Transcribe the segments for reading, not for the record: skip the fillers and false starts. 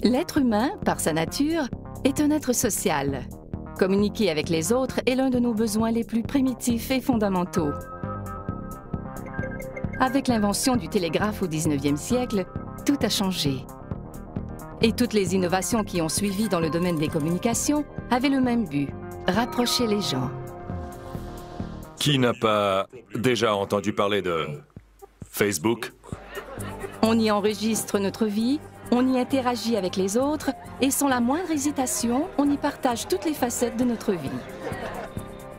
L'être humain, par sa nature, est un être social. Communiquer avec les autres est l'un de nos besoins les plus primitifs et fondamentaux. Avec l'invention du télégraphe au 19e siècle, tout a changé. Et toutes les innovations qui ont suivi dans le domaine des communications avaient le même but, rapprocher les gens. Qui n'a pas déjà entendu parler de Facebook? On y enregistre notre vie, on y interagit avec les autres et sans la moindre hésitation, on y partage toutes les facettes de notre vie.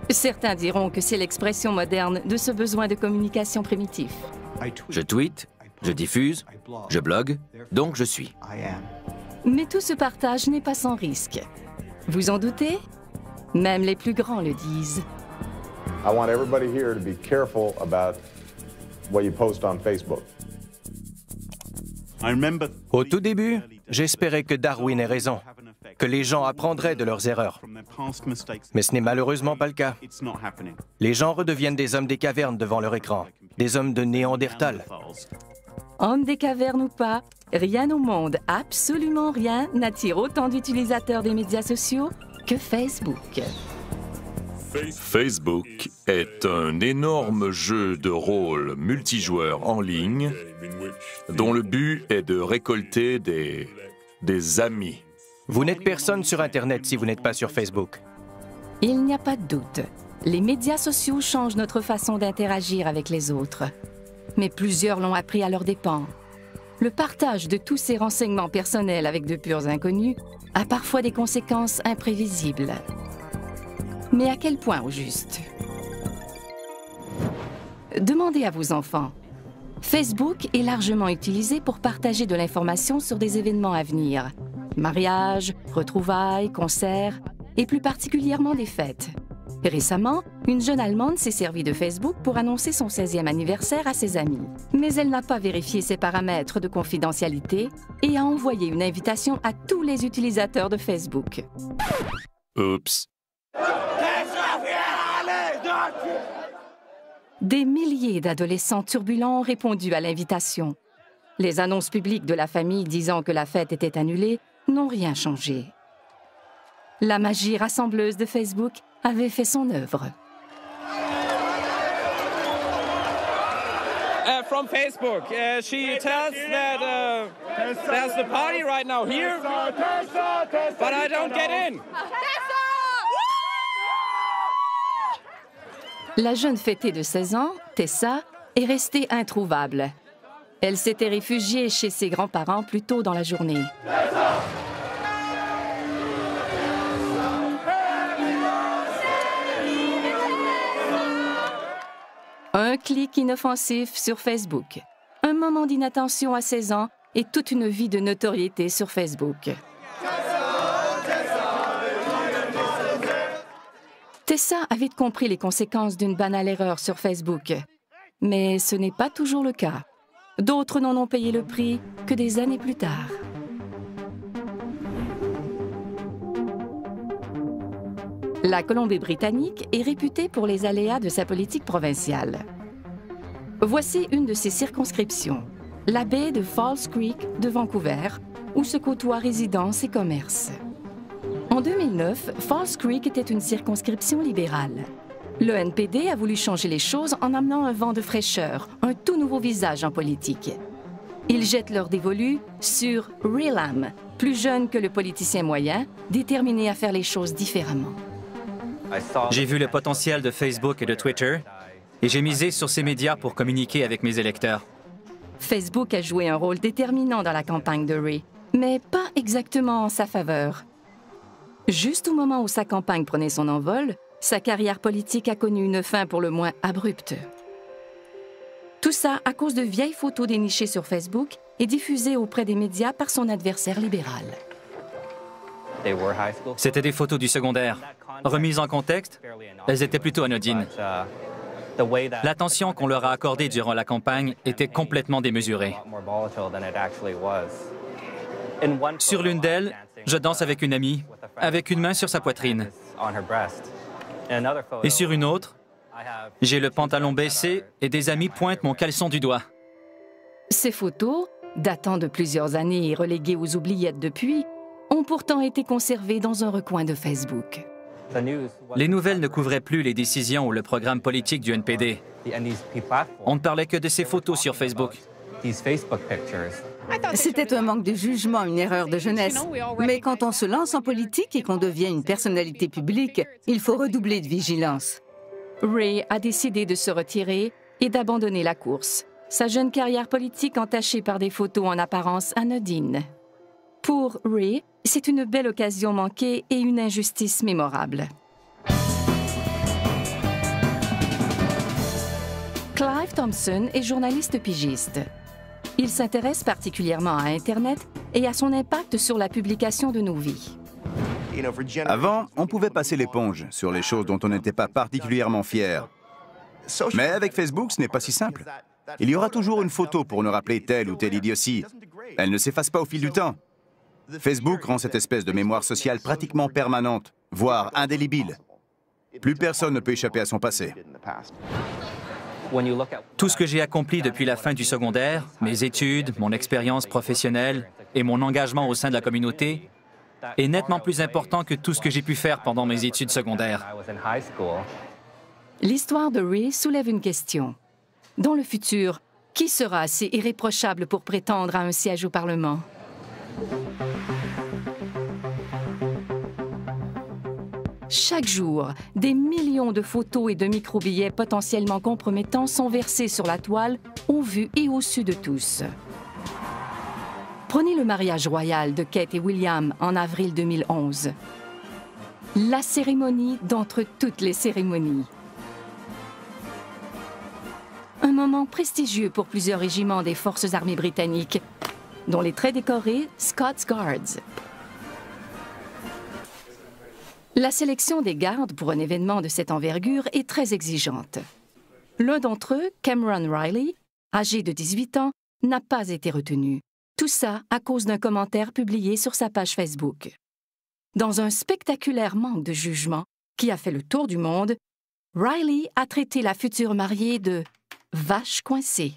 Certains diront que c'est l'expression moderne de ce besoin de communication primitif. Je tweete, je diffuse, je blogue, donc je suis. Mais tout ce partage n'est pas sans risque. Vous en doutez? Même les plus grands le disent. I want everybody here to be careful about what you post on Facebook. Au tout début, j'espérais que Darwin ait raison, que les gens apprendraient de leurs erreurs. Mais ce n'est malheureusement pas le cas. Les gens redeviennent des hommes des cavernes devant leur écran, des hommes de Néandertal. Hommes des cavernes ou pas, rien au monde, absolument rien, n'attire autant d'utilisateurs des médias sociaux que Facebook. Facebook est un énorme jeu de rôle multijoueur en ligne dont le but est de récolter des amis. Vous n'êtes personne sur Internet si vous n'êtes pas sur Facebook. Il n'y a pas de doute. Les médias sociaux changent notre façon d'interagir avec les autres. Mais plusieurs l'ont appris à leurs dépens. Le partage de tous ces renseignements personnels avec de purs inconnus a parfois des conséquences imprévisibles. Mais à quel point au juste? Demandez à vos enfants. Facebook est largement utilisé pour partager de l'information sur des événements à venir. Mariages, retrouvailles, concerts, et plus particulièrement des fêtes. Récemment, une jeune Allemande s'est servie de Facebook pour annoncer son 16e anniversaire à ses amis. Mais elle n'a pas vérifié ses paramètres de confidentialité et a envoyé une invitation à tous les utilisateurs de Facebook. Oups. Des milliers d'adolescents turbulents ont répondu à l'invitation. Les annonces publiques de la famille disant que la fête était annulée n'ont rien changé. La magie rassembleuse de Facebook avait fait son œuvre. From Facebook, she tells that there's a party right now here, but I don't get in. La jeune fêtée de 16 ans, Tessa, est restée introuvable. Elle s'était réfugiée chez ses grands-parents plus tôt dans la journée. Un clic inoffensif sur Facebook, un moment d'inattention à 16 ans et toute une vie de notoriété sur Facebook. Tessa a vite compris les conséquences d'une banale erreur sur Facebook. Mais ce n'est pas toujours le cas. D'autres n'en ont payé le prix que des années plus tard. La Colombie-Britannique est réputée pour les aléas de sa politique provinciale. Voici une de ses circonscriptions, la baie de Falls Creek de Vancouver, où se côtoient résidences et commerces. En 2009, Falls Creek était une circonscription libérale. Le NPD a voulu changer les choses en amenant un vent de fraîcheur, un tout nouveau visage en politique. Ils jettent leur dévolu sur Relam, plus jeune que le politicien moyen, déterminé à faire les choses différemment. J'ai vu le potentiel de Facebook et de Twitter et j'ai misé sur ces médias pour communiquer avec mes électeurs. Facebook a joué un rôle déterminant dans la campagne de Ray, mais pas exactement en sa faveur. Juste au moment où sa campagne prenait son envol, sa carrière politique a connu une fin pour le moins abrupte. Tout ça à cause de vieilles photos dénichées sur Facebook et diffusées auprès des médias par son adversaire libéral. C'était des photos du secondaire. Remises en contexte, elles étaient plutôt anodines. L'attention qu'on leur a accordée durant la campagne était complètement démesurée. Sur l'une d'elles, je danse avec une amie, avec une main sur sa poitrine. Et sur une autre, j'ai le pantalon baissé et des amis pointent mon caleçon du doigt. Ces photos, datant de plusieurs années et reléguées aux oubliettes depuis, ont pourtant été conservées dans un recoin de Facebook. Les nouvelles ne couvraient plus les décisions ou le programme politique du NPD. On ne parlait que de ces photos sur Facebook. C'était un manque de jugement, une erreur de jeunesse. Mais quand on se lance en politique et qu'on devient une personnalité publique, il faut redoubler de vigilance. Ray a décidé de se retirer et d'abandonner la course, sa jeune carrière politique entachée par des photos en apparence anodines. Pour Ray, c'est une belle occasion manquée et une injustice mémorable. Clive Thompson est journaliste pigiste. Il s'intéresse particulièrement à Internet et à son impact sur la publication de nos vies. Avant, on pouvait passer l'éponge sur les choses dont on n'était pas particulièrement fier. Mais avec Facebook, ce n'est pas si simple. Il y aura toujours une photo pour nous rappeler telle ou telle idiotie. Elle ne s'efface pas au fil du temps. Facebook rend cette espèce de mémoire sociale pratiquement permanente, voire indélébile. Plus personne ne peut échapper à son passé. Tout ce que j'ai accompli depuis la fin du secondaire, mes études, mon expérience professionnelle et mon engagement au sein de la communauté, est nettement plus important que tout ce que j'ai pu faire pendant mes études secondaires. L'histoire de Ray soulève une question. Dans le futur, qui sera assez irréprochable pour prétendre à un siège au Parlement? Chaque jour, des millions de photos et de microbillets potentiellement compromettants sont versés sur la toile, au vu et au su de tous. Prenez le mariage royal de Kate et William en avril 2011. La cérémonie d'entre toutes les cérémonies. Un moment prestigieux pour plusieurs régiments des Forces armées britanniques, dont les très décorés Scots Guards. La sélection des gardes pour un événement de cette envergure est très exigeante. L'un d'entre eux, Cameron Riley, âgé de 18 ans, n'a pas été retenu. Tout ça à cause d'un commentaire publié sur sa page Facebook. Dans un spectaculaire manque de jugement qui a fait le tour du monde, Riley a traité la future mariée de « vache coincée ».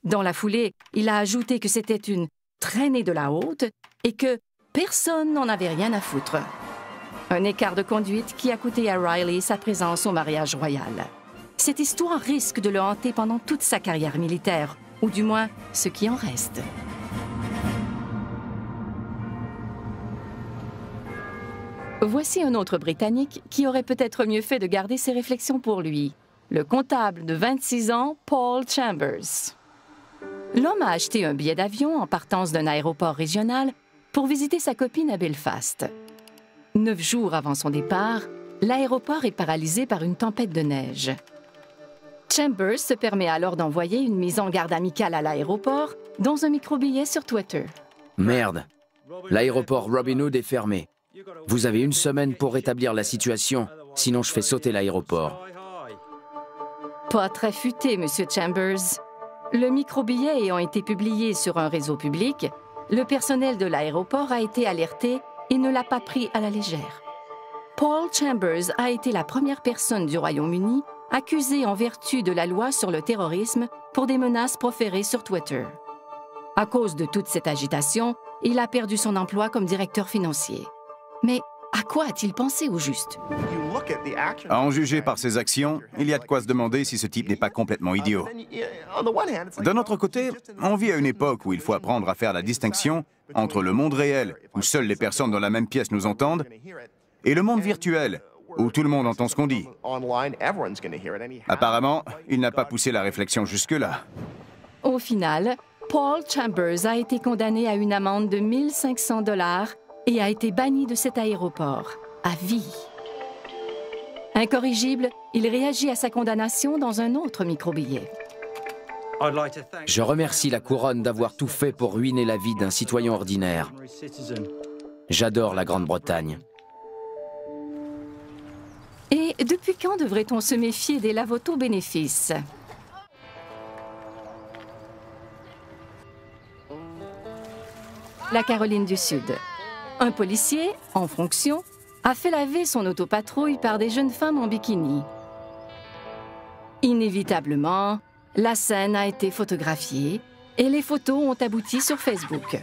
Dans la foulée, il a ajouté que c'était une « traînée de la haute » et que personne n'en avait rien à foutre. Un écart de conduite qui a coûté à Riley sa présence au mariage royal. Cette histoire risque de le hanter pendant toute sa carrière militaire, ou du moins ce qui en reste. Voici un autre Britannique qui aurait peut-être mieux fait de garder ses réflexions pour lui. Le comptable de 26 ans, Paul Chambers. L'homme a acheté un billet d'avion en partance d'un aéroport régional pour visiter sa copine à Belfast. 9 jours avant son départ, l'aéroport est paralysé par une tempête de neige. Chambers se permet alors d'envoyer une mise en garde amicale à l'aéroport dans un microbillet sur Twitter. Merde, l'aéroport Robin Hood est fermé. Vous avez une semaine pour rétablir la situation, sinon je fais sauter l'aéroport. Pas très futé, Monsieur Chambers. Le microbillet ayant été publié sur un réseau public, le personnel de l'aéroport a été alerté et ne l'a pas pris à la légère. Paul Chambers a été la première personne du Royaume-Uni accusée en vertu de la loi sur le terrorisme pour des menaces proférées sur Twitter. À cause de toute cette agitation, il a perdu son emploi comme directeur financier. Mais à quoi a-t-il pensé au juste? À en juger par ses actions, il y a de quoi se demander si ce type n'est pas complètement idiot. D'un autre côté, on vit à une époque où il faut apprendre à faire la distinction entre le monde réel, où seules les personnes dans la même pièce nous entendent, et le monde virtuel, où tout le monde entend ce qu'on dit. Apparemment, il n'a pas poussé la réflexion jusque-là. Au final, Paul Chambers a été condamné à une amende de 1 500 $ et a été banni de cet aéroport, à vie. Incorrigible, il réagit à sa condamnation dans un autre microbillet. Je remercie la couronne d'avoir tout fait pour ruiner la vie d'un citoyen ordinaire. J'adore la Grande-Bretagne. Et depuis quand devrait-on se méfier des lavoto-bénéfices? La Caroline du Sud. Un policier, en fonction, a fait laver son autopatrouille par des jeunes femmes en bikini. Inévitablement, la scène a été photographiée et les photos ont abouti sur Facebook.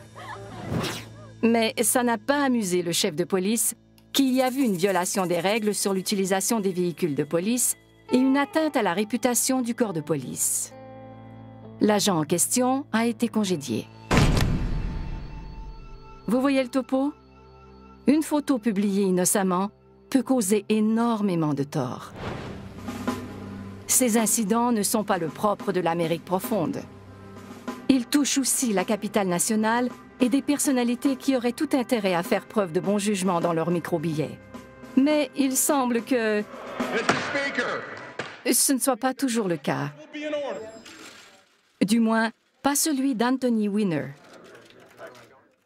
Mais ça n'a pas amusé le chef de police, qui y a vu une violation des règles sur l'utilisation des véhicules de police et une atteinte à la réputation du corps de police. L'agent en question a été congédié. Vous voyez le topo? Une photo publiée innocemment peut causer énormément de tort. Ces incidents ne sont pas le propre de l'Amérique profonde. Ils touchent aussi la capitale nationale et des personnalités qui auraient tout intérêt à faire preuve de bon jugement dans leurs micro-billets. Mais il semble que ce ne soit pas toujours le cas. Du moins, pas celui d'Anthony Weiner.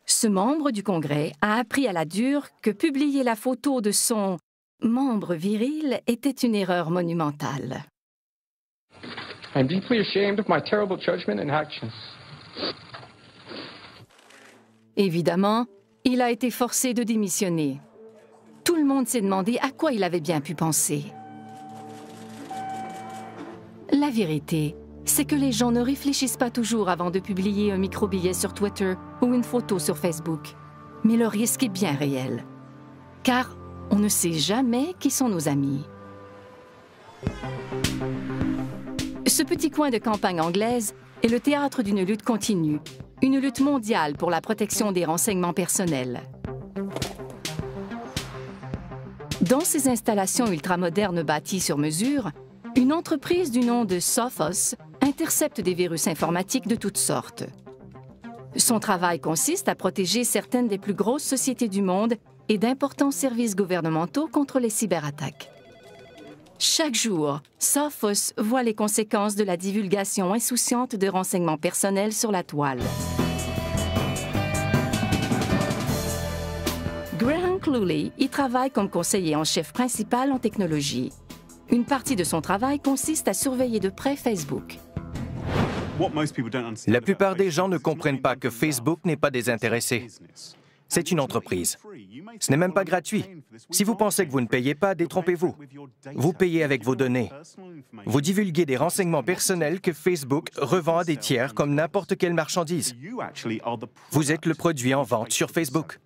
Ce membre du Congrès a appris à la dure que publier la photo de son membre viril était une erreur monumentale. I'm deeply ashamed of my terrible judgment and actions. Évidemment, il a été forcé de démissionner. Tout le monde s'est demandé à quoi il avait bien pu penser. La vérité, c'est que les gens ne réfléchissent pas toujours avant de publier un micro-billet sur Twitter ou une photo sur Facebook. Mais le risque est bien réel. Car on ne sait jamais qui sont nos amis. Ce petit coin de campagne anglaise est le théâtre d'une lutte continue, une lutte mondiale pour la protection des renseignements personnels. Dans ces installations ultramodernes bâties sur mesure, une entreprise du nom de Sophos intercepte des virus informatiques de toutes sortes. Son travail consiste à protéger certaines des plus grosses sociétés du monde et d'importants services gouvernementaux contre les cyberattaques. Chaque jour, Sophos voit les conséquences de la divulgation insouciante de renseignements personnels sur la toile. Graham Cluley y travaille comme conseiller en chef principal en technologie. Une partie de son travail consiste à surveiller de près Facebook. La plupart des gens ne comprennent pas que Facebook n'est pas désintéressé. C'est une entreprise. Ce n'est même pas gratuit. Si vous pensez que vous ne payez pas, détrompez-vous. Vous payez avec vos données. Vous divulguez des renseignements personnels que Facebook revend à des tiers comme n'importe quelle marchandise. Vous êtes le produit en vente sur Facebook.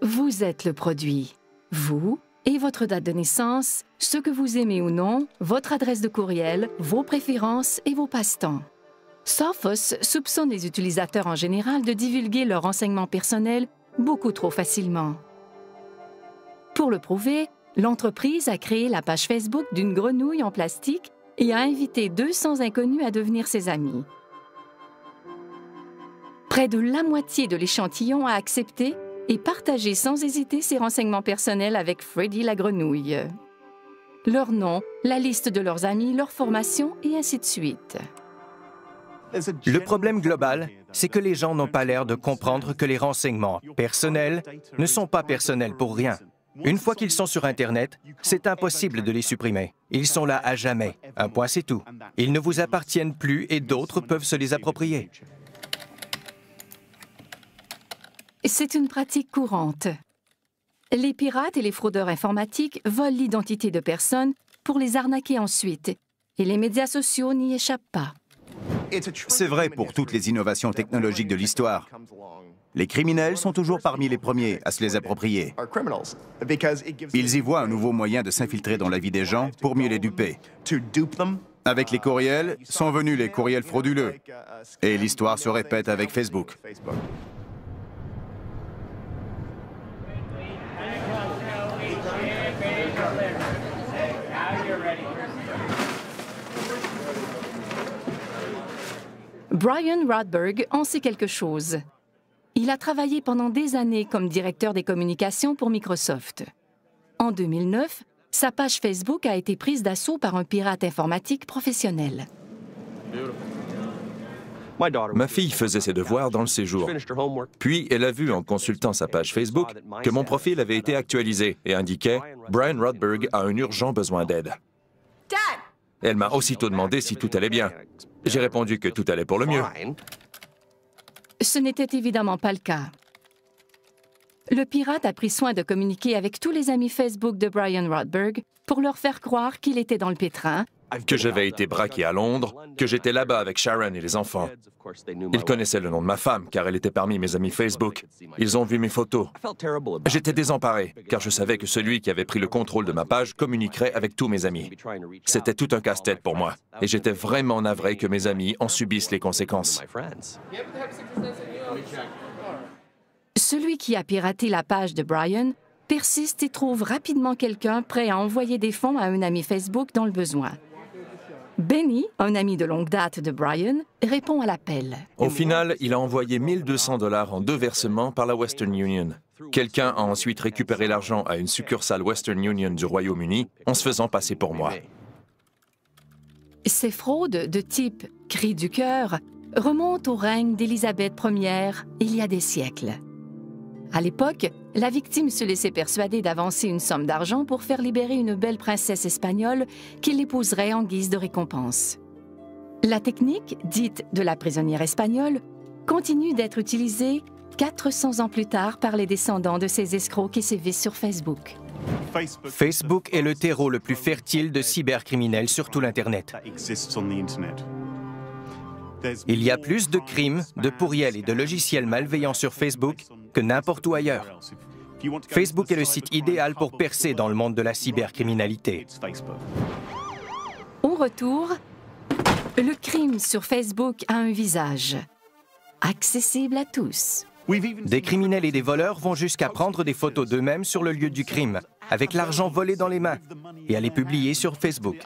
Vous êtes le produit. Vous et votre date de naissance, ce que vous aimez ou non, votre adresse de courriel, vos préférences et vos passe-temps. Sophos soupçonne les utilisateurs en général de divulguer leurs renseignements personnels beaucoup trop facilement. Pour le prouver, l'entreprise a créé la page Facebook d'une grenouille en plastique et a invité 200 inconnus à devenir ses amis. Près de la moitié de l'échantillon a accepté et partagé sans hésiter ses renseignements personnels avec Freddy la grenouille. Leur nom, la liste de leurs amis, leur formation et ainsi de suite. Le problème global, c'est que les gens n'ont pas l'air de comprendre que les renseignements personnels ne sont pas personnels pour rien. Une fois qu'ils sont sur Internet, c'est impossible de les supprimer. Ils sont là à jamais. Un point, c'est tout. Ils ne vous appartiennent plus et d'autres peuvent se les approprier. C'est une pratique courante. Les pirates et les fraudeurs informatiques volent l'identité de personnes pour les arnaquer ensuite, et les médias sociaux n'y échappent pas. C'est vrai pour toutes les innovations technologiques de l'histoire. Les criminels sont toujours parmi les premiers à se les approprier. Ils y voient un nouveau moyen de s'infiltrer dans la vie des gens pour mieux les duper. Avec les courriels, sont venus les courriels frauduleux. Et l'histoire se répète avec Facebook. Brian Rodberg en sait quelque chose. Il a travaillé pendant des années comme directeur des communications pour Microsoft. En 2009, sa page Facebook a été prise d'assaut par un pirate informatique professionnel. Ma fille faisait ses devoirs dans le séjour. Puis, elle a vu en consultant sa page Facebook que mon profil avait été actualisé et indiquait « Brian Rodberg a un urgent besoin d'aide ». Elle m'a aussitôt demandé si tout allait bien. J'ai répondu que tout allait pour le mieux. Ce n'était évidemment pas le cas. Le pirate a pris soin de communiquer avec tous les amis Facebook de Brian Rodberg pour leur faire croire qu'il était dans le pétrin que j'avais été braqué à Londres, que j'étais là-bas avec Sharon et les enfants. Ils connaissaient le nom de ma femme, car elle était parmi mes amis Facebook. Ils ont vu mes photos. J'étais désemparé, car je savais que celui qui avait pris le contrôle de ma page communiquerait avec tous mes amis. C'était tout un casse-tête pour moi, et j'étais vraiment navré que mes amis en subissent les conséquences. Celui qui a piraté la page de Brian persiste et trouve rapidement quelqu'un prêt à envoyer des fonds à un ami Facebook dans le besoin. Benny, un ami de longue date de Brian, répond à l'appel. Au final, il a envoyé 1 200 $ en 2 versements par la Western Union. Quelqu'un a ensuite récupéré l'argent à une succursale Western Union du Royaume-Uni en se faisant passer pour moi. Ces fraudes de type « cri du cœur » remontent au règne d'Élisabeth Ier il y a des siècles. À l'époque, la victime se laissait persuader d'avancer une somme d'argent pour faire libérer une belle princesse espagnole qui l'épouserait en guise de récompense. La technique, dite de la prisonnière espagnole, continue d'être utilisée 400 ans plus tard par les descendants de ces escrocs qui sévissent sur Facebook. Facebook est le terreau le plus fertile de cybercriminels sur tout l'Internet. Il y a plus de crimes, de pourriels et de logiciels malveillants sur Facebook que n'importe où ailleurs. Facebook est le site idéal pour percer dans le monde de la cybercriminalité. Au retour, le crime sur Facebook a un visage, accessible à tous. Des criminels et des voleurs vont jusqu'à prendre des photos d'eux-mêmes sur le lieu du crime, avec l'argent volé dans les mains, et à les publier sur Facebook.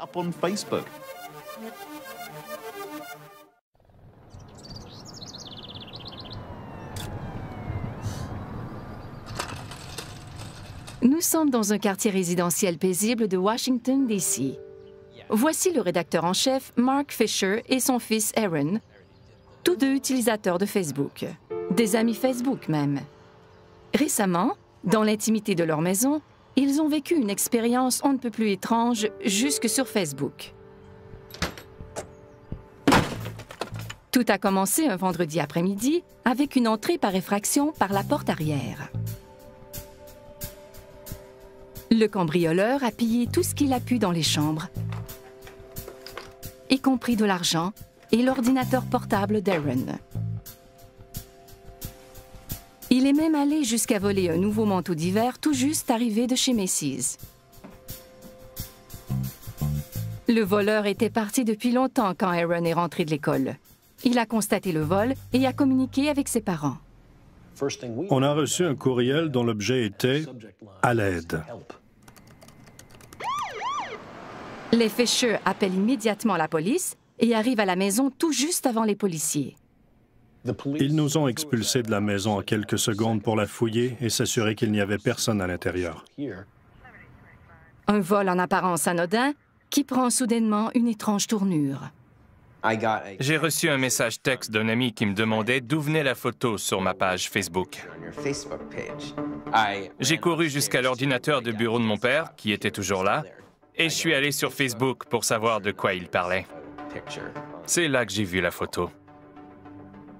Nous sommes dans un quartier résidentiel paisible de Washington, D.C. Voici le rédacteur en chef, Mark Fisher, et son fils Aaron, tous deux utilisateurs de Facebook. Des amis Facebook même. Récemment, dans l'intimité de leur maison, ils ont vécu une expérience on ne peut plus étrange jusque sur Facebook. Tout a commencé un vendredi après-midi avec une entrée par effraction par la porte arrière. Le cambrioleur a pillé tout ce qu'il a pu dans les chambres, y compris de l'argent et l'ordinateur portable d'Aaron. Il est même allé jusqu'à voler un nouveau manteau d'hiver tout juste arrivé de chez Macy's. Le voleur était parti depuis longtemps quand Aaron est rentré de l'école. Il a constaté le vol et a communiqué avec ses parents. On a reçu un courriel dont l'objet était « à l'aide ». Les Fisher appellent immédiatement la police et arrivent à la maison tout juste avant les policiers. Ils nous ont expulsés de la maison en quelques secondes pour la fouiller et s'assurer qu'il n'y avait personne à l'intérieur. Un vol en apparence anodin qui prend soudainement une étrange tournure. J'ai reçu un message texte d'un ami qui me demandait d'où venait la photo sur ma page Facebook. J'ai couru jusqu'à l'ordinateur de bureau de mon père, qui était toujours là, et je suis allé sur Facebook pour savoir de quoi il parlait. C'est là que j'ai vu la photo.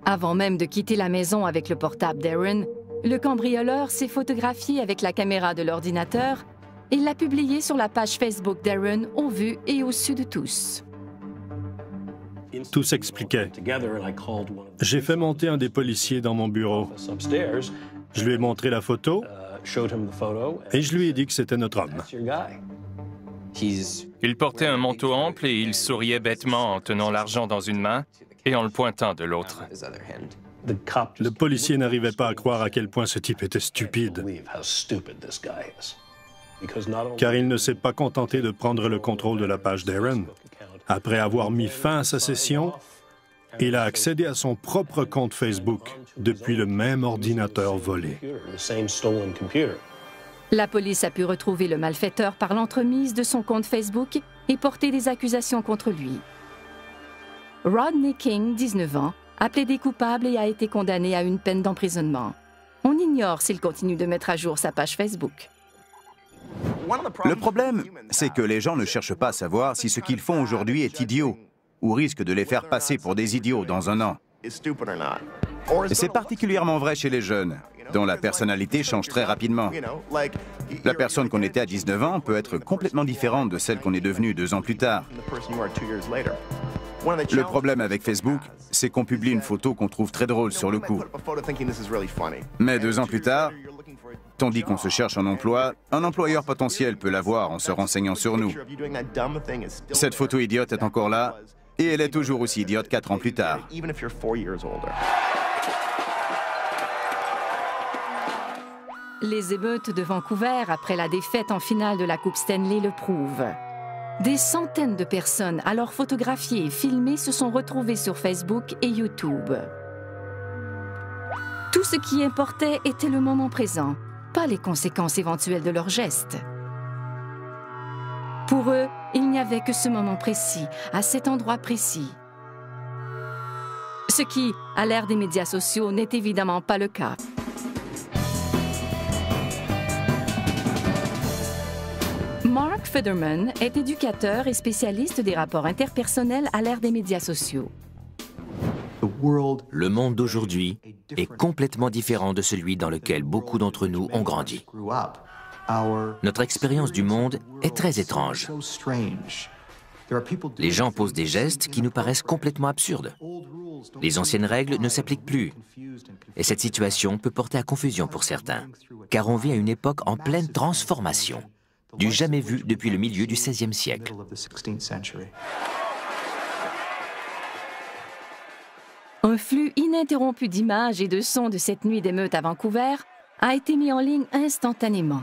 Avant même de quitter la maison avec le portable d'Aaron, le cambrioleur s'est photographié avec la caméra de l'ordinateur et l'a publié sur la page Facebook d'Aaron au vu et au su de tous. Tout s'expliquait. J'ai fait monter un des policiers dans mon bureau. Je lui ai montré la photo et je lui ai dit que c'était notre homme. Il portait un manteau ample et il souriait bêtement en tenant l'argent dans une main et en le pointant de l'autre. Le policier n'arrivait pas à croire à quel point ce type était stupide. Car il ne s'est pas contenté de prendre le contrôle de la page d'Aaron. Après avoir mis fin à sa session, il a accédé à son propre compte Facebook depuis le même ordinateur volé. La police a pu retrouver le malfaiteur par l'entremise de son compte Facebook et porter des accusations contre lui. Rodney King, 19 ans, a plaidé coupable et a été condamné à une peine d'emprisonnement. On ignore s'il continue de mettre à jour sa page Facebook. Le problème, c'est que les gens ne cherchent pas à savoir si ce qu'ils font aujourd'hui est idiot ou risque de les faire passer pour des idiots dans un an. Et c'est particulièrement vrai chez les jeunes. dont la personnalité change très rapidement. La personne qu'on était à 19 ans peut être complètement différente de celle qu'on est devenue 2 ans plus tard. Le problème avec Facebook, c'est qu'on publie une photo qu'on trouve très drôle sur le coup. Mais 2 ans plus tard, tandis qu'on se cherche un emploi, un employeur potentiel peut l'avoir en se renseignant sur nous. Cette photo idiote est encore là, et elle est toujours aussi idiote 4 ans plus tard. Les émeutes de Vancouver après la défaite en finale de la Coupe Stanley le prouvent. Des centaines de personnes, alors photographiées et filmées, se sont retrouvées sur Facebook et YouTube. Tout ce qui importait était le moment présent, pas les conséquences éventuelles de leurs gestes. Pour eux, il n'y avait que ce moment précis, à cet endroit précis. Ce qui, à l'ère des médias sociaux, n'est évidemment pas le cas. Mark Federman est éducateur et spécialiste des rapports interpersonnels à l'ère des médias sociaux. Le monde d'aujourd'hui est complètement différent de celui dans lequel beaucoup d'entre nous ont grandi. Notre expérience du monde est très étrange. Les gens posent des gestes qui nous paraissent complètement absurdes. Les anciennes règles ne s'appliquent plus. Et cette situation peut porter à confusion pour certains, car on vit à une époque en pleine transformation, du jamais vu depuis le milieu du XVIe siècle. Un flux ininterrompu d'images et de sons de cette nuit d'émeute à Vancouver a été mis en ligne instantanément.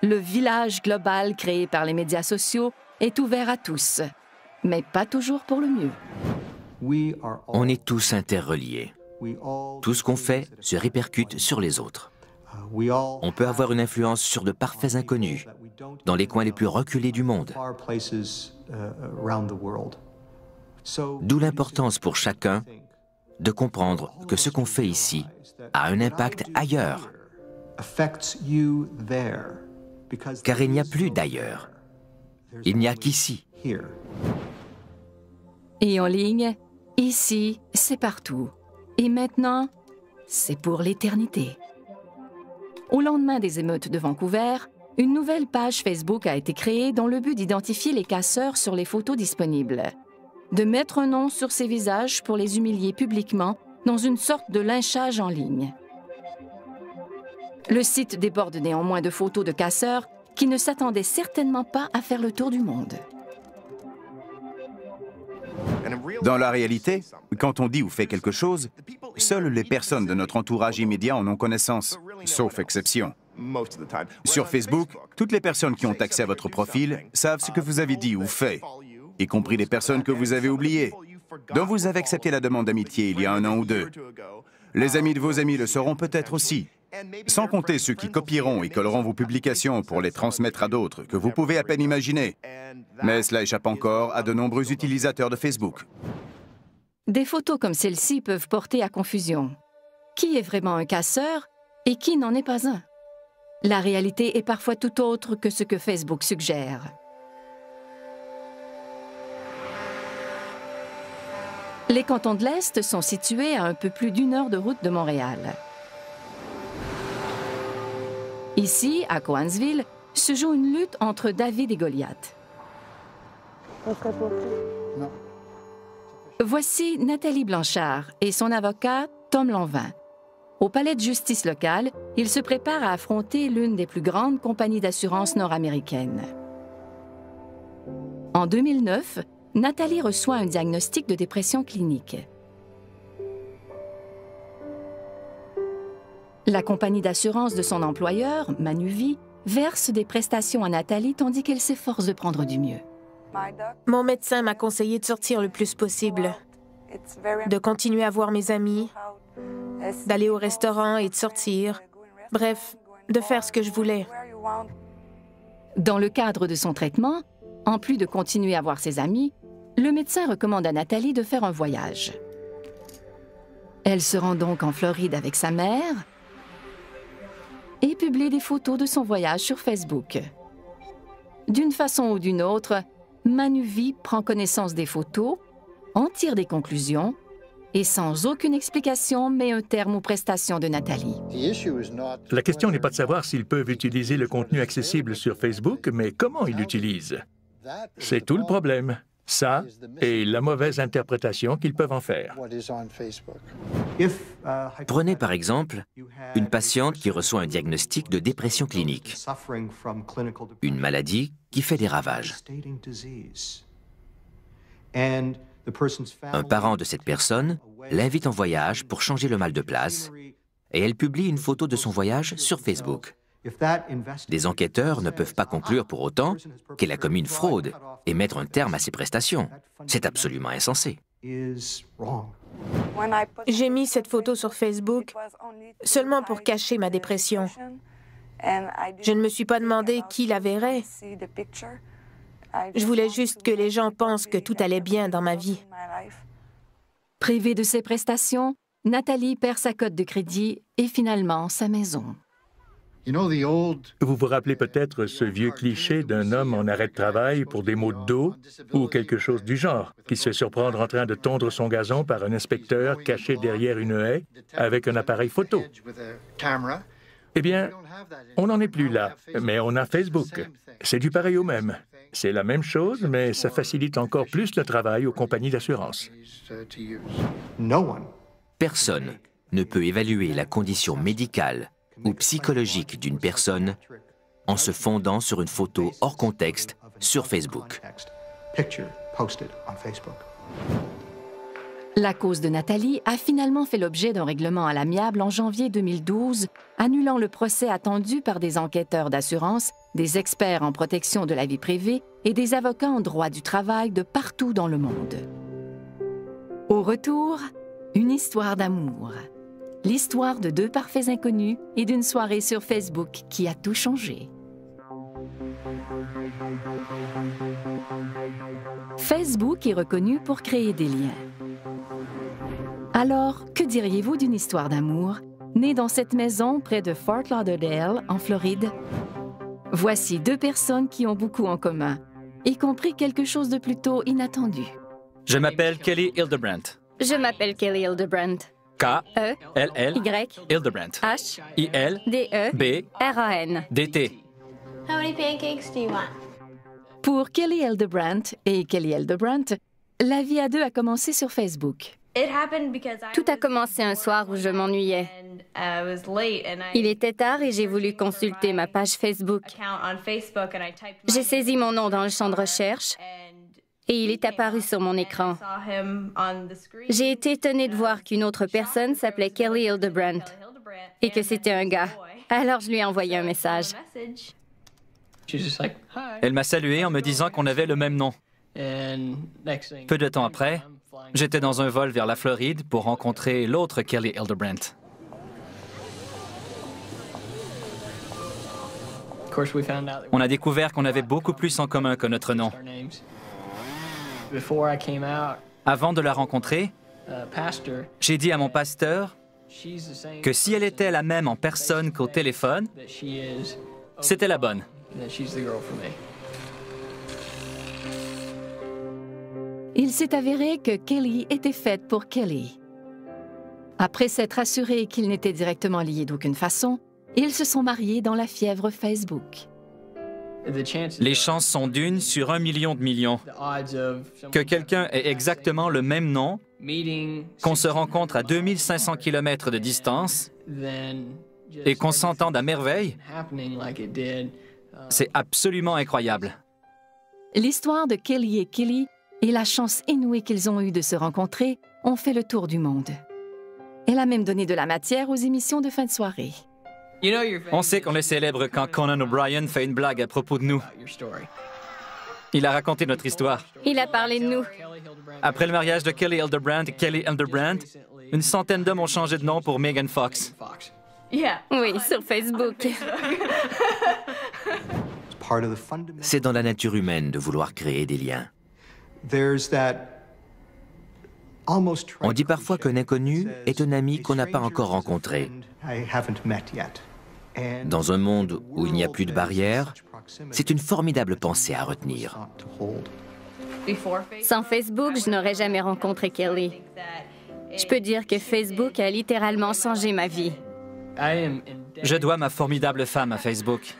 Le village global créé par les médias sociaux est ouvert à tous, mais pas toujours pour le mieux. On est tous interreliés. Tout ce qu'on fait se répercute sur les autres. On peut avoir une influence sur de parfaits inconnus, dans les coins les plus reculés du monde. D'où l'importance pour chacun de comprendre que ce qu'on fait ici a un impact ailleurs. Car il n'y a plus d'ailleurs. Il n'y a qu'ici. Et en ligne, ici, c'est partout. Et maintenant, c'est pour l'éternité. Au lendemain des émeutes de Vancouver, une nouvelle page Facebook a été créée dans le but d'identifier les casseurs sur les photos disponibles, de mettre un nom sur ces visages pour les humilier publiquement dans une sorte de lynchage en ligne. Le site déborde néanmoins de photos de casseurs qui ne s'attendaient certainement pas à faire le tour du monde. Dans la réalité, quand on dit ou fait quelque chose, seules les personnes de notre entourage immédiat en ont connaissance, sauf exception. Sur Facebook, toutes les personnes qui ont accès à votre profil savent ce que vous avez dit ou fait, y compris les personnes que vous avez oubliées, dont vous avez accepté la demande d'amitié il y a 1 an ou 2. Les amis de vos amis le sauront peut-être aussi, sans compter ceux qui copieront et colleront vos publications pour les transmettre à d'autres, que vous pouvez à peine imaginer. Mais cela échappe encore à de nombreux utilisateurs de Facebook. Des photos comme celle-ci peuvent porter à confusion. Qui est vraiment un casseur et qui n'en est pas un? La réalité est parfois tout autre que ce que Facebook suggère. Les cantons de l'Est sont situés à un peu plus d'1 heure de route de Montréal. Ici, à Cowansville, se joue une lutte entre David et Goliath. Voici Nathalie Blanchard et son avocat, Tom Lanvin. Au palais de justice local, ils se préparent à affronter l'une des plus grandes compagnies d'assurance nord-américaines. En 2009, Nathalie reçoit un diagnostic de dépression clinique. La compagnie d'assurance de son employeur, Manuvie, verse des prestations à Nathalie tandis qu'elle s'efforce de prendre du mieux. Mon médecin m'a conseillé de sortir le plus possible, de continuer à voir mes amis, d'aller au restaurant et de sortir. Bref, de faire ce que je voulais. Dans le cadre de son traitement, en plus de continuer à voir ses amis, le médecin recommande à Nathalie de faire un voyage. Elle se rend donc en Floride avec sa mère et publie des photos de son voyage sur Facebook. D'une façon ou d'une autre, Manuvie prend connaissance des photos, en tire des conclusions et sans aucune explication met un terme aux prestations de Nathalie. La question n'est pas de savoir s'ils peuvent utiliser le contenu accessible sur Facebook, mais comment ils l'utilisent. C'est tout le problème. Ça et la mauvaise interprétation qu'ils peuvent en faire. Prenez par exemple une patiente qui reçoit un diagnostic de dépression clinique, une maladie qui fait des ravages. Un parent de cette personne l'invite en voyage pour changer le mal de place et elle publie une photo de son voyage sur Facebook. Des enquêteurs ne peuvent pas conclure pour autant qu'elle a commis une fraude et mettre un terme à ses prestations. C'est absolument insensé. J'ai mis cette photo sur Facebook seulement pour cacher ma dépression. Je ne me suis pas demandé qui la verrait. Je voulais juste que les gens pensent que tout allait bien dans ma vie. Privée de ses prestations, Nathalie perd sa cote de crédit et finalement sa maison. Vous vous rappelez peut-être ce vieux cliché d'un homme en arrêt de travail pour des maux de dos ou quelque chose du genre, qui se fait surprendre en train de tondre son gazon par un inspecteur caché derrière une haie avec un appareil photo. Eh bien, on n'en est plus là, mais on a Facebook. C'est du pareil au même. C'est la même chose, mais ça facilite encore plus le travail aux compagnies d'assurance. Personne ne peut évaluer la condition médicale ou psychologique d'une personne en se fondant sur une photo hors contexte sur Facebook. La cause de Nathalie a finalement fait l'objet d'un règlement à l'amiable en janvier 2012, annulant le procès attendu par des enquêteurs d'assurance, des experts en protection de la vie privée et des avocats en droit du travail de partout dans le monde. Au retour, une histoire d'amour. L'histoire de deux parfaits inconnus et d'une soirée sur Facebook qui a tout changé. Facebook est reconnu pour créer des liens. Alors, que diriez-vous d'une histoire d'amour née dans cette maison près de Fort Lauderdale, en Floride? Voici deux personnes qui ont beaucoup en commun, y compris quelque chose de plutôt inattendu. Je m'appelle Kelly Hildebrandt. Je m'appelle Kelly Hildebrandt. K-L-L Hildebrandt. H-I-L-B-R-A-N-D-T. How many pancakes do you want? Pour Kelly Hildebrandt et Kelly Hildebrandt, la vie à deux a commencé sur Facebook. Tout a commencé un soir où je m'ennuyais. Il était tard et j'ai voulu consulter ma page Facebook. J'ai saisi mon nom dans le champ de recherche et il est apparu sur mon écran. J'ai été étonnée de voir qu'une autre personne s'appelait Kelly Hildebrandt et que c'était un gars. Alors je lui ai envoyé un message. Elle m'a salué en me disant qu'on avait le même nom. Peu de temps après, j'étais dans un vol vers la Floride pour rencontrer l'autre Kelly Hildebrandt. On a découvert qu'on avait beaucoup plus en commun que notre nom. Avant de la rencontrer, j'ai dit à mon pasteur que si elle était la même en personne qu'au téléphone, c'était la bonne. Il s'est avéré que Kelly était faite pour Kelly. Après s'être assuré qu'ils n'étaient directement liés d'aucune façon, ils se sont mariés dans la fièvre Facebook. Les chances sont d'une sur 1 million de millions. Que quelqu'un ait exactement le même nom, qu'on se rencontre à 2500 km de distance et qu'on s'entende à merveille, c'est absolument incroyable. L'histoire de Kelly et Kelly et la chance inouïe qu'ils ont eue de se rencontrer ont fait le tour du monde. Elle a même donné de la matière aux émissions de fin de soirée. On sait qu'on est célèbre quand Conan O'Brien fait une blague à propos de nous. Il a raconté notre histoire. Il a parlé de nous. Après le mariage de Kelly Hildebrandt et Kelly Hildebrandt, une centaine d'hommes ont changé de nom pour Megan Fox. Oui, sur Facebook. C'est dans la nature humaine de vouloir créer des liens. On dit parfois qu'un inconnu est un ami qu'on n'a pas encore rencontré. Dans un monde où il n'y a plus de barrières, c'est une formidable pensée à retenir. Sans Facebook, je n'aurais jamais rencontré Kelly. Je peux dire que Facebook a littéralement changé ma vie. Je dois ma formidable femme à Facebook.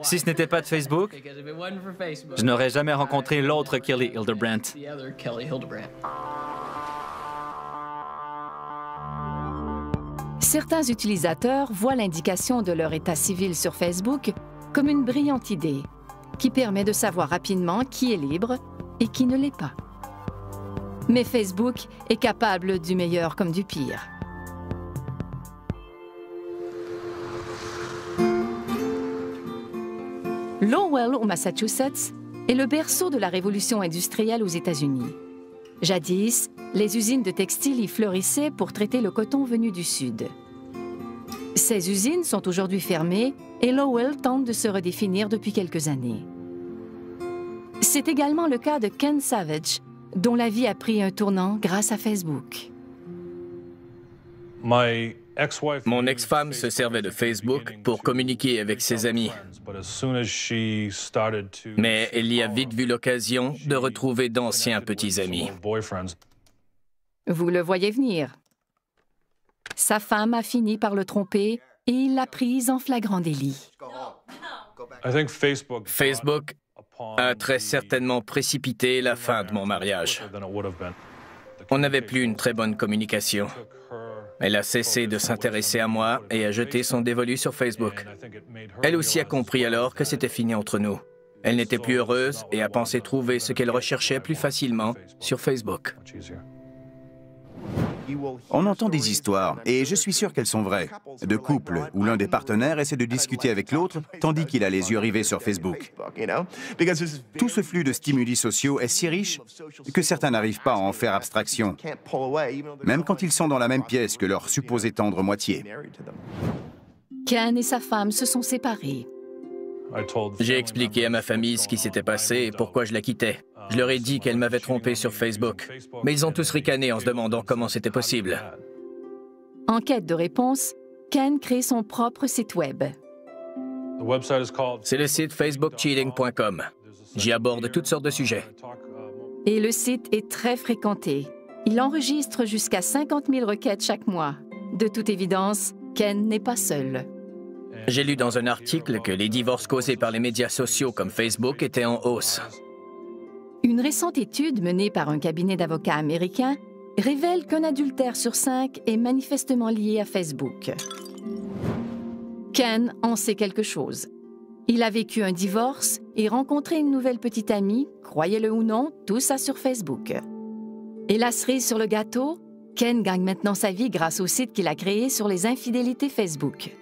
Si ce n'était pas de Facebook, je n'aurais jamais rencontré l'autre Kelly Hildebrandt. Certains utilisateurs voient l'indication de leur état civil sur Facebook comme une brillante idée qui permet de savoir rapidement qui est libre et qui ne l'est pas. Mais Facebook est capable du meilleur comme du pire. Lowell, au Massachusetts, est le berceau de la révolution industrielle aux États-Unis. Jadis, les usines de textiles y fleurissaient pour traiter le coton venu du Sud. Ces usines sont aujourd'hui fermées et Lowell tente de se redéfinir depuis quelques années. C'est également le cas de Ken Savage, dont la vie a pris un tournant grâce à Facebook. Mon ex-femme se servait de Facebook pour communiquer avec ses amis. Mais elle y a vite vu l'occasion de retrouver d'anciens petits amis. Vous le voyez venir. Sa femme a fini par le tromper et il l'a prise en flagrant délit. Facebook a très certainement précipité la fin de mon mariage. On n'avait plus une très bonne communication. Elle a cessé de s'intéresser à moi et a jeté son dévolu sur Facebook. Elle aussi a compris alors que c'était fini entre nous. Elle n'était plus heureuse et a pensé trouver ce qu'elle recherchait plus facilement sur Facebook. On entend des histoires, et je suis sûr qu'elles sont vraies, de couples où l'un des partenaires essaie de discuter avec l'autre tandis qu'il a les yeux rivés sur Facebook. Tout ce flux de stimuli sociaux est si riche que certains n'arrivent pas à en faire abstraction, même quand ils sont dans la même pièce que leur supposée tendre moitié. Ken et sa femme se sont séparés. J'ai expliqué à ma famille ce qui s'était passé et pourquoi je la quittais. Je leur ai dit qu'elle m'avait trompé sur Facebook, mais ils ont tous ricané en se demandant comment c'était possible. En quête de réponse, Ken crée son propre site web. C'est le site facebookcheating.com. J'y aborde toutes sortes de sujets. Et le site est très fréquenté. Il enregistre jusqu'à 50 000 requêtes chaque mois. De toute évidence, Ken n'est pas seul. J'ai lu dans un article que les divorces causés par les médias sociaux comme Facebook étaient en hausse. Une récente étude menée par un cabinet d'avocats américain révèle qu'un adultère sur 5 est manifestement lié à Facebook. Ken en sait quelque chose. Il a vécu un divorce et rencontré une nouvelle petite amie, croyez-le ou non, tout ça sur Facebook. Et la cerise sur le gâteau, Ken gagne maintenant sa vie grâce au site qu'il a créé sur les infidélités Facebook.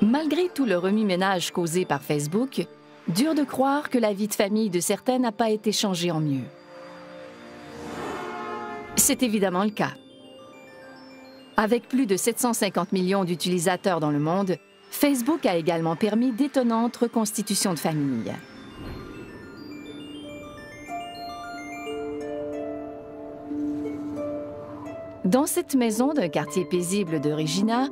Malgré tout le remue-ménage causé par Facebook, dur de croire que la vie de famille de certains n'a pas été changée en mieux. C'est évidemment le cas. Avec plus de 750 millions d'utilisateurs dans le monde, Facebook a également permis d'étonnantes reconstitutions de famille. Dans cette maison d'un quartier paisible de Regina,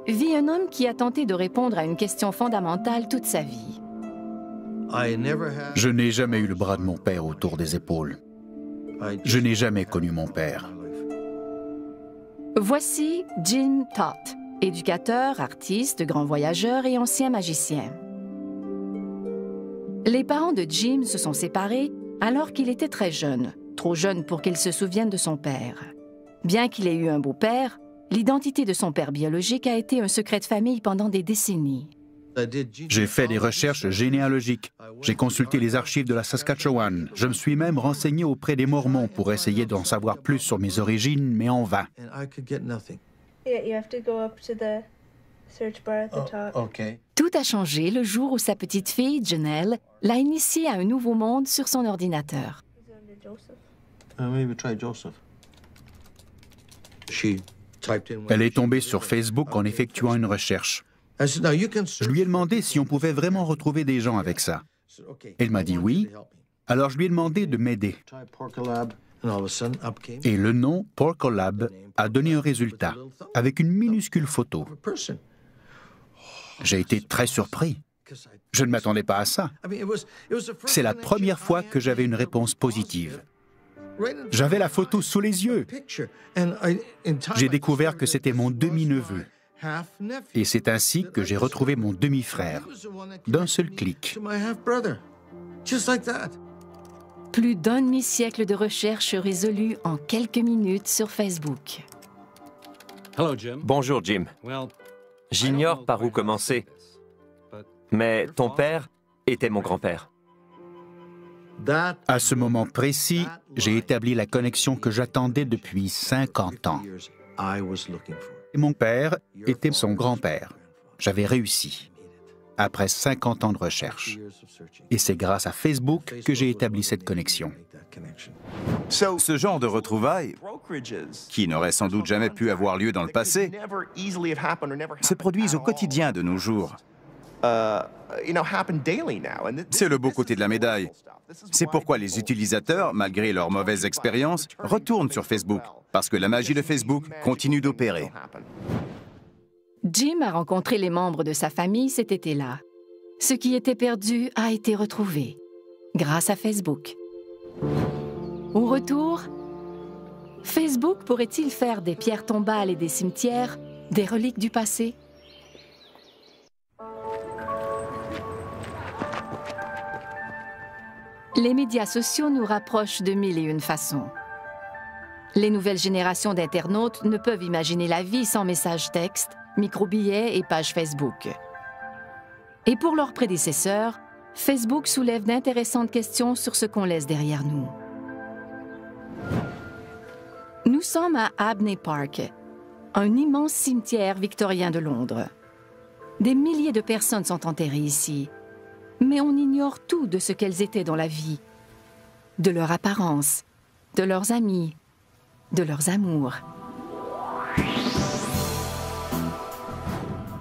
vit un homme qui a tenté de répondre à une question fondamentale toute sa vie. Je n'ai jamais eu le bras de mon père autour des épaules. Je n'ai jamais connu mon père. Voici Jim Toth, éducateur, artiste, grand voyageur et ancien magicien. Les parents de Jim se sont séparés alors qu'il était très jeune, trop jeune pour qu'il se souvienne de son père. Bien qu'il ait eu un beau-père, l'identité de son père biologique a été un secret de famille pendant des décennies. J'ai fait des recherches généalogiques. J'ai consulté les archives de la Saskatchewan. Je me suis même renseigné auprès des Mormons pour essayer d'en savoir plus sur mes origines, mais en vain. Tout a changé le jour où sa petite fille, Janelle, l'a initié à un nouveau monde sur son ordinateur. Elle est tombée sur Facebook en effectuant une recherche. Je lui ai demandé si on pouvait vraiment retrouver des gens avec ça. Elle m'a dit oui, alors je lui ai demandé de m'aider. Et le nom Porcolab a donné un résultat, avec une minuscule photo. J'ai été très surpris. Je ne m'attendais pas à ça. C'est la première fois que j'avais une réponse positive. J'avais la photo sous les yeux. J'ai découvert que c'était mon demi-neveu. Et c'est ainsi que j'ai retrouvé mon demi-frère, d'un seul clic. Plus d'un demi-siècle de recherche résolue en quelques minutes sur Facebook. Bonjour, Jim. J'ignore par où commencer, mais ton père était mon grand-père. À ce moment précis, j'ai établi la connexion que j'attendais depuis 50 ans. Mon père était son grand-père. J'avais réussi, après 50 ans de recherche. Et c'est grâce à Facebook que j'ai établi cette connexion. Ce genre de retrouvailles, qui n'auraient sans doute jamais pu avoir lieu dans le passé, se produisent au quotidien de nos jours. C'est le beau côté de la médaille. C'est pourquoi les utilisateurs, malgré leurs mauvaises expériences, retournent sur Facebook, parce que la magie de Facebook continue d'opérer. Jim a rencontré les membres de sa famille cet été-là. Ce qui était perdu a été retrouvé, grâce à Facebook. Au retour, Facebook pourrait-il faire des pierres tombales et des cimetières des reliques du passé? Les médias sociaux nous rapprochent de mille et une façons. Les nouvelles générations d'internautes ne peuvent imaginer la vie sans messages textes, microbillets et pages Facebook. Et pour leurs prédécesseurs, Facebook soulève d'intéressantes questions sur ce qu'on laisse derrière nous. Nous sommes à Abney Park, un immense cimetière victorien de Londres. Des milliers de personnes sont enterrées ici, mais on ignore tout de ce qu'elles étaient dans la vie, de leur apparence, de leurs amis, de leurs amours.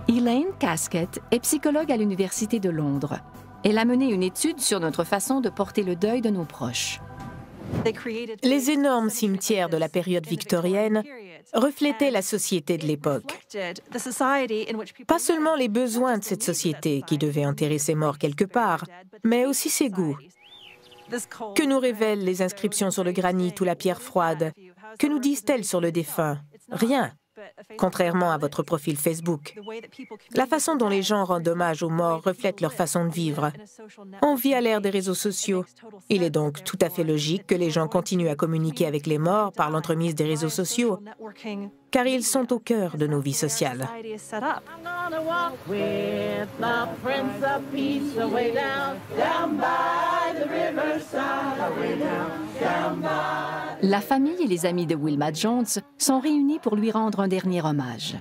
Elaine Casket est psychologue à l'Université de Londres. Elle a mené une étude sur notre façon de porter le deuil de nos proches. Les énormes cimetières de la période victorienne reflétaient la société de l'époque. Pas seulement les besoins de cette société qui devait enterrer ses morts quelque part, mais aussi ses goûts. Que nous révèlent les inscriptions sur le granit ou la pierre froide? Que nous disent-elles sur le défunt? Rien. Contrairement à votre profil Facebook. La façon dont les gens rendent hommage aux morts reflète leur façon de vivre. On vit à l'ère des réseaux sociaux. Il est donc tout à fait logique que les gens continuent à communiquer avec les morts par l'entremise des réseaux sociaux, car ils sont au cœur de nos vies sociales. La famille et les amis de Wilma Jones sont réunis pour lui rendre un dernier hommage.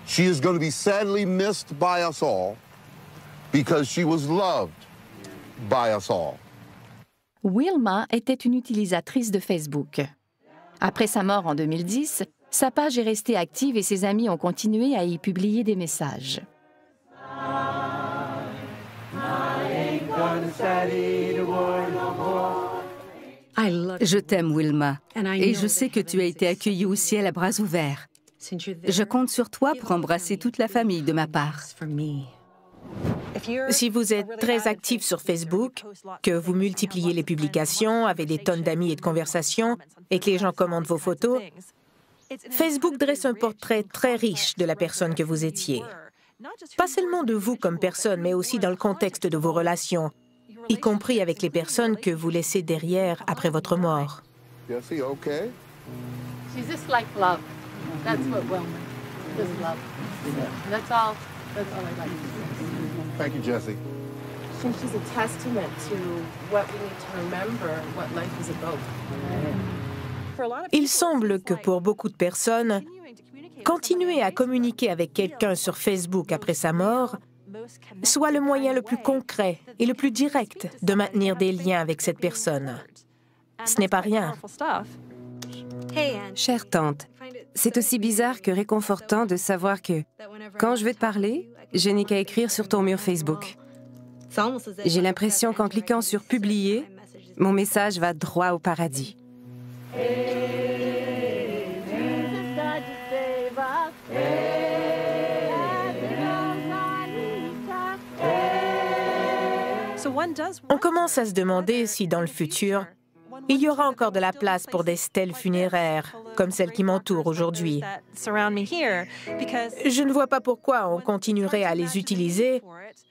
She is going to be sadly missed by us all because she was loved by us all. Wilma était une utilisatrice de Facebook. Après sa mort en 2010, sa page est restée active et ses amis ont continué à y publier des messages. Je t'aime, Wilma, et je sais que tu as été accueillie au ciel à bras ouverts. Je compte sur toi pour embrasser toute la famille de ma part. Si vous êtes très actif sur Facebook, que vous multipliez les publications, avez des tonnes d'amis et de conversations, et que les gens commentent vos photos, Facebook dresse un portrait très riche de la personne que vous étiez. Pas seulement de vous comme personne, mais aussi dans le contexte de vos relations, y compris avec les personnes que vous laissez derrière après votre mort. Jesse, okay? She's just like love. That's what Wilma is, love. That's all I'd like to say. Thank you, Jesse. I think she's a testament to what we need to remember, what life is about. Il semble que pour beaucoup de personnes, continuer à communiquer avec quelqu'un sur Facebook après sa mort soit le moyen le plus concret et le plus direct de maintenir des liens avec cette personne. Ce n'est pas rien. Chère tante, c'est aussi bizarre que réconfortant de savoir que, quand je veux te parler, je n'ai qu'à écrire sur ton mur Facebook. J'ai l'impression qu'en cliquant sur « Publier », mon message va droit au paradis. On commence à se demander si, dans le futur, il y aura encore de la place pour des stèles funéraires, comme celle qui m'entoure aujourd'hui. Je ne vois pas pourquoi on continuerait à les utiliser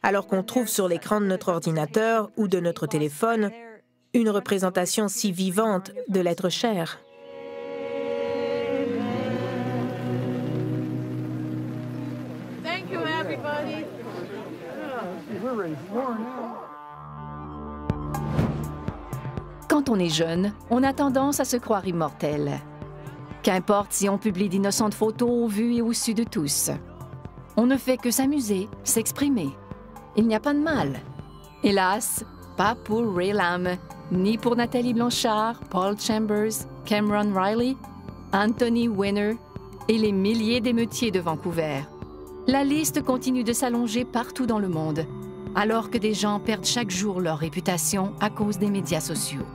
alors qu'on trouve sur l'écran de notre ordinateur ou de notre téléphone une représentation si vivante de l'être cher. Thank you, everybody. Quand on est jeune, on a tendance à se croire immortel. Qu'importe si on publie d'innocentes photos au vu et au su de tous. On ne fait que s'amuser, s'exprimer. Il n'y a pas de mal. Hélas, pas pour Ray Lam, ni pour Nathalie Blanchard, Paul Chambers, Cameron Riley, Anthony Weiner et les milliers d'émeutiers de Vancouver. La liste continue de s'allonger partout dans le monde, alors que des gens perdent chaque jour leur réputation à cause des médias sociaux.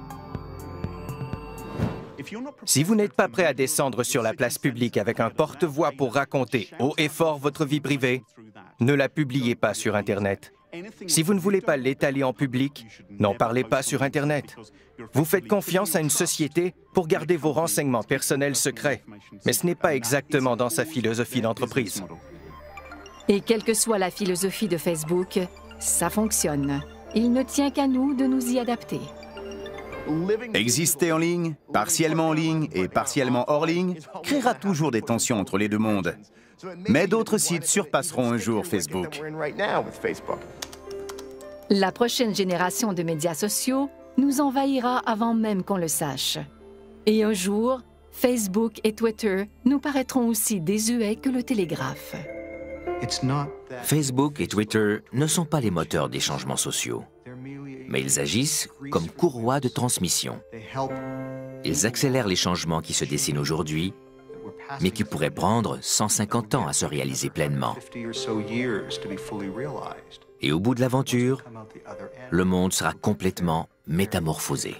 Si vous n'êtes pas prêt à descendre sur la place publique avec un porte-voix pour raconter haut et fort votre vie privée, ne la publiez pas sur Internet. Si vous ne voulez pas l'étaler en public, n'en parlez pas sur Internet. Vous faites confiance à une société pour garder vos renseignements personnels secrets, mais ce n'est pas exactement dans sa philosophie d'entreprise. Et quelle que soit la philosophie de Facebook, ça fonctionne. Il ne tient qu'à nous de nous y adapter. Exister en ligne, partiellement en ligne et partiellement hors ligne, créera toujours des tensions entre les deux mondes. Mais d'autres sites surpasseront un jour Facebook. La prochaine génération de médias sociaux nous envahira avant même qu'on le sache. Et un jour, Facebook et Twitter nous paraîtront aussi désuets que le télégraphe. Facebook et Twitter ne sont pas les moteurs des changements sociaux, mais ils agissent comme courroies de transmission. Ils accélèrent les changements qui se dessinent aujourd'hui, mais qui pourraient prendre 150 ans à se réaliser pleinement. Et au bout de l'aventure, le monde sera complètement métamorphosé.